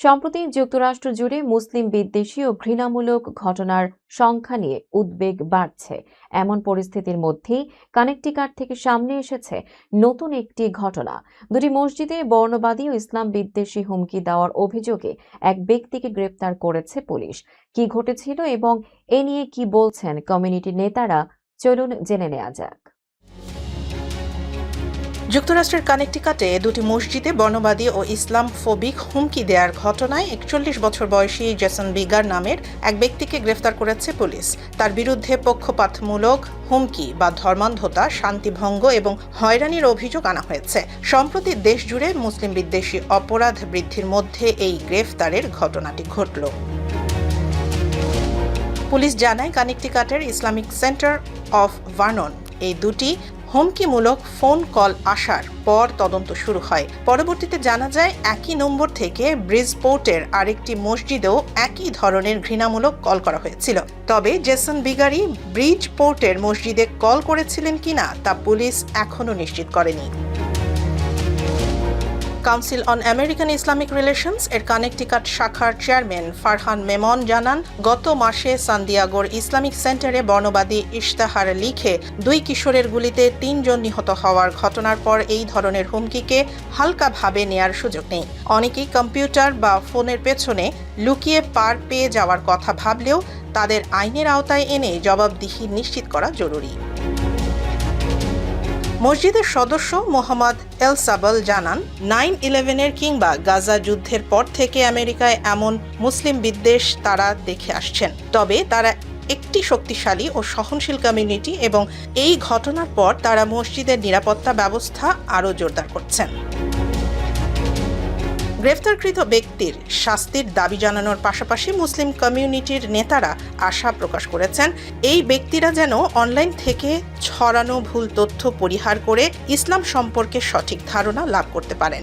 সম্প্রতি যুক্তরাষ্ট্র জুড়ে মুসলিম বিদ্বেষী ও ঘৃণামূলক ঘটনার সংখ্যা নিয়ে উদ্বেগ বাড়ছে। এমন পরিস্থিতির মধ্যেই কানেকটিকাট থেকে সামনে এসেছে নতুন একটি ঘটনা। দুটি মসজিদে বর্ণবাদী ও ইসলাম বিদ্বেষী হুমকি দেওয়ার অভিযোগে এক ব্যক্তিকে গ্রেপ্তার করেছে পুলিশ। কি ঘটেছিল এবং এ নিয়ে কি বলছেন কমিউনিটির নেতারা, চলুন জেনে নেওয়া যাক। যুক্তরাষ্ট্রের কানেকটিকাটে দুটি মসজিদে বর্ণবাদী ও ইসলাম ফোবিক হুমকি দেওয়ার ঘটনায় ৪১ বছর বয়সী জেসন বিগার নামের এক ব্যক্তিকে গ্রেফতার করেছে পুলিশ। তার বিরুদ্ধে পক্ষপাতমূলক হুমকি বা ধর্মান্ধতা, শান্তিভঙ্গ এবং হয়রানির অভিযোগ আনা হয়েছে। সম্প্রতি দেশজুড়ে মুসলিম বিদ্বেষী অপরাধ বৃদ্ধির মধ্যে এই গ্রেফতারের ঘটনাটি ঘটল। পুলিশ জানায়, কানেকটিকাটের ইসলামিক সেন্টার অফ ভার্নন এই দুটি হুমকিমূলক ফোন কল আসার পর তদন্ত শুরু হয়। পরবর্তীতে জানা যায়, একই নম্বর থেকে ব্রিজপোর্টের আরেকটি মসজিদেও একই ধরনের ঘৃণামূলক কল করা হয়েছিল। তবে জেসন বিগারি ব্রিজপোর্টের মসজিদে কল করেছিলেন কিনা তা পুলিশ এখনও নিশ্চিত করেনি। Council on American Islamic relations এর কানেকটিকাট শাখার চেয়ারম্যান ফারহান মেমন জানান, গত মাসে সান দিয়েগোর ইসলামিক সেন্টারে বর্ণবাদী ইশতেহার লিখে 2 কিশোরের গুলিতে 3 জন নিহত হওয়ার ঘটনার পর এই ধরনের হুমকিকে হালকাভাবে নেয়ার সুযোগ নেই। অনেকেই কম্পিউটার বা ফোনের পেছনে লুকিয়ে পার পেয়ে যাওয়ার কথা ভাবলেও তাদের আইনের আওতায় এনে জবাবদিহি নিশ্চিত করা জরুরি। মসজিদের সদস্য মোহাম্মদ এল সাবল জানান, 9/11-এর কিংবা গাজা যুদ্ধের পর থেকে আমেরিকায় এমন মুসলিম বিদ্বেষ তারা দেখে আসছেন। তবে তারা একটি শক্তিশালী ও সহনশীল কমিউনিটি এবং এই ঘটনার পর তারা মসজিদের নিরাপত্তা ব্যবস্থা আরও জোরদার করছেন। গ্রেফতারকৃত ব্যক্তির শাস্তির দাবি জানানোর পাশাপাশি মুসলিম কমিউনিটির নেতারা আশা প্রকাশ করেছেন, এই ব্যক্তিরা যেন অনলাইন থেকে ছড়ানো ভুল তথ্য পরিহার করে ইসলাম সম্পর্কে সঠিক ধারণা লাভ করতে পারেন।